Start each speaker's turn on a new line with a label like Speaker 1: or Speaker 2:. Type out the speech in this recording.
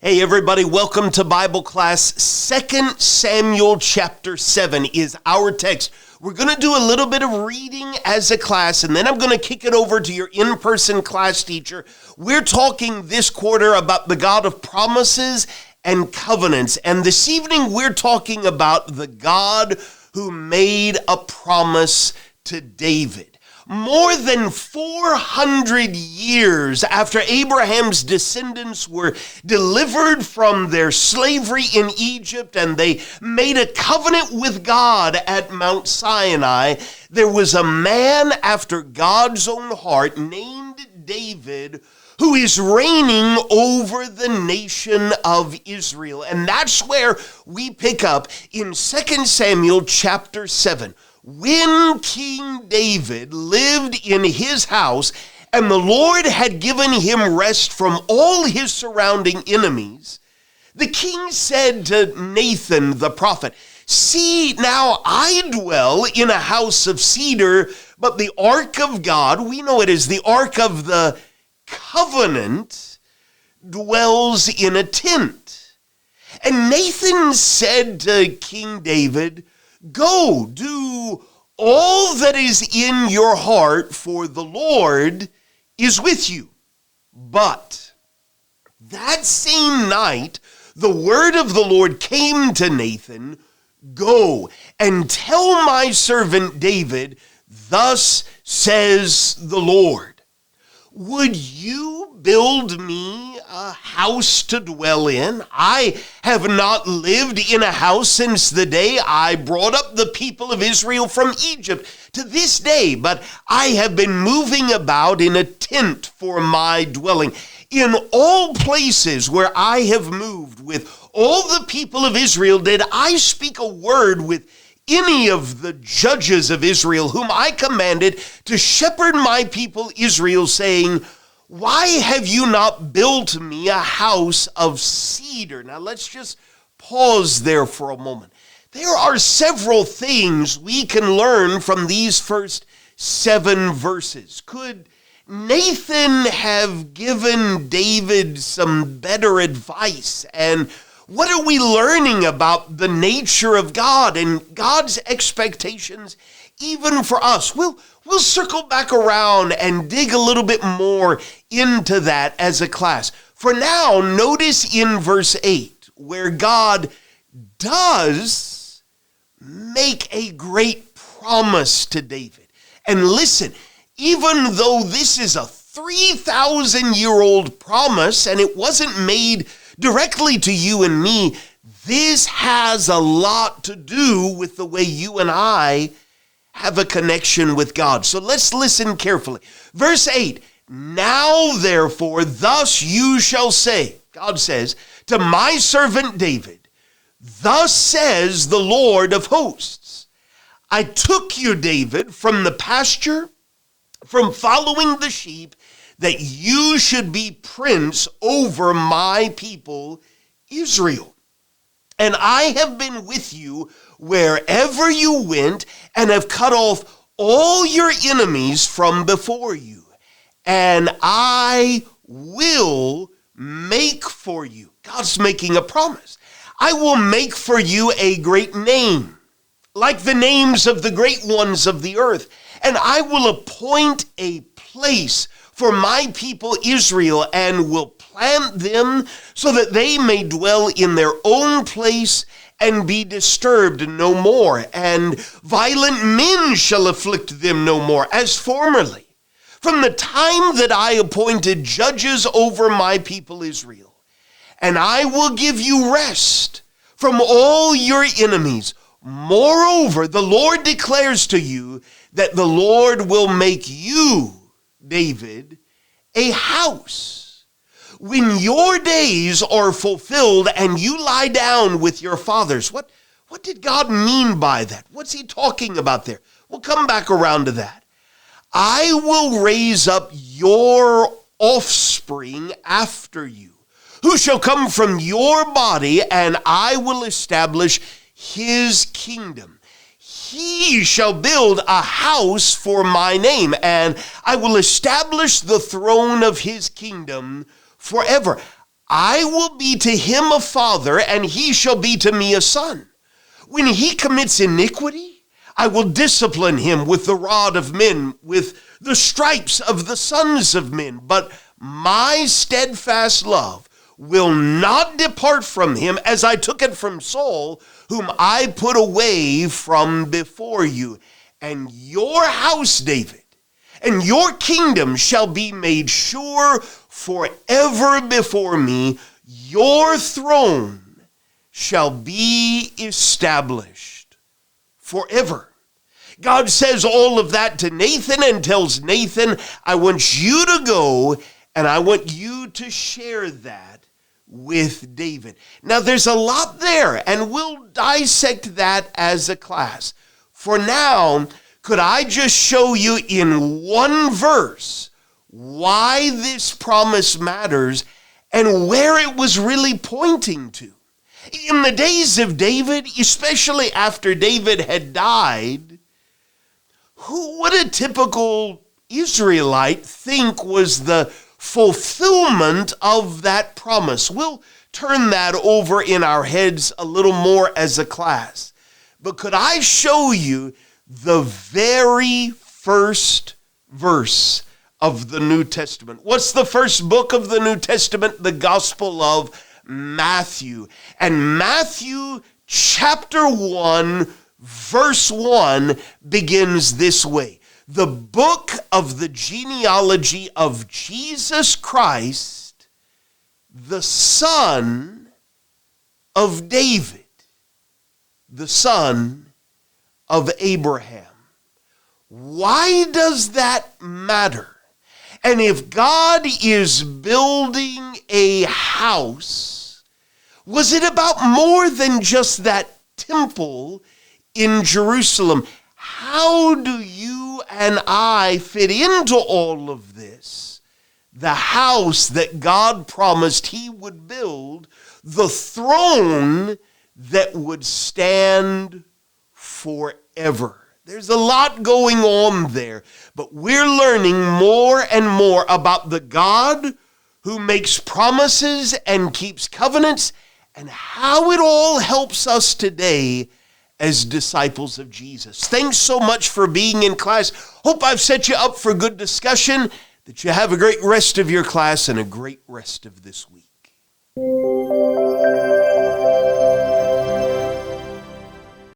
Speaker 1: Hey everybody, welcome to Bible class. 2 Samuel chapter 7 is our text. We're going to do a little bit of reading as a class, and then I'm going to kick it over to your in-person class teacher. We're talking this quarter about the God of promises and covenants, and this evening we're talking about the God who made a promise to David. More than 400 years after Abraham's descendants were delivered from their slavery in Egypt and they made a covenant with God at Mount Sinai, there was a man after God's own heart named David who is reigning over the nation of Israel. And that's where we pick up in 2 Samuel chapter 7. When King David lived in his house and the Lord had given him rest from all his surrounding enemies, the king said to Nathan the prophet, "See, now I dwell in a house of cedar, but the ark of God," we know it as the ark of the covenant, "dwells in a tent." And Nathan said to King David, "Go, do all that is in your heart, for the Lord is with you." But that same night, the word of the Lord came to Nathan, "Go and tell my servant David, thus says the Lord, would you build me a house to dwell in? I have not lived in a house since the day I brought up the people of Israel from Egypt to this day, but I have been moving about in a tent for my dwelling. In all places where I have moved with all the people of Israel, did I speak a word with any of the judges of Israel, whom I commanded to shepherd my people Israel, saying, why have you not built me a house of cedar?" Now let's just pause there for a moment. There are several things we can learn from these first 7 verses. Could Nathan have given David some better advice? And what are we learning about the nature of God and God's expectations even for us? We'll circle back around and dig a little bit more into that as a class. For now, notice in verse 8 where God does make a great promise to David. And listen, even though this is a 3,000-year-old promise and it wasn't made directly to you and me, this has a lot to do with the way you and I have a connection with God. So let's listen carefully. Verse 8, "Now therefore, thus you shall say," God says, "to my servant David, thus says the Lord of hosts, I took you, David, from the pasture, from following the sheep, that you should be prince over my people Israel. And I have been with you wherever you went, and have cut off all your enemies from before you. And I will make for you," God's making a promise, "I will make for you a great name, like the names of the great ones of the earth. And I will appoint a place for my people Israel, and will plant them so that they may dwell in their own place and be disturbed no more. And violent men shall afflict them no more, as formerly, from the time that I appointed judges over my people Israel. And I will give you rest from all your enemies. Moreover, the Lord declares to you that the Lord will make you, David, a house. When your days are fulfilled and you lie down with your fathers." What did God mean by that? What's he talking about there? We'll come back around to that. "I will raise up your offspring after you, who shall come from your body, and I will establish his kingdom. He shall build a house for my name, and I will establish the throne of his kingdom forever. I will be to him a father, and he shall be to me a son. When he commits iniquity, I will discipline him with the rod of men, with the stripes of the sons of men. But my steadfast love will not depart from him, as I took it from Saul, whom I put away from before you. And your house, David, and your kingdom shall be made sure forever before me. Your throne shall be established forever. God says all of that to Nathan and tells Nathan, I want you to go and I want you to share that with David. Now there's a lot there, and we'll dissect that as a class. For now, could I just show you in one verse why this promise matters and where it was really pointing to? In the days of David, especially after David had died, who would a typical Israelite think was the fulfillment of that promise? We'll turn that over in our heads a little more as a class. But could I show you the very first verse of the New Testament? What's the first book of the New Testament? The Gospel of Matthew. And Matthew chapter 1, verse 1 begins this way. The book of the genealogy of Jesus Christ, the son of David, the son of Abraham. Why does that matter? And if God is building a house, was it about more than just that temple in Jerusalem? How do you and I fit into all of this? The house that God promised he would build, the throne that would stand forever. There's a lot going on there, but we're learning more and more about the God who makes promises and keeps covenants, and how it all helps us today as disciples of Jesus. Thanks so much for being in class. Hope I've set you up for good discussion, that you have a great rest of your class and a great rest of this week.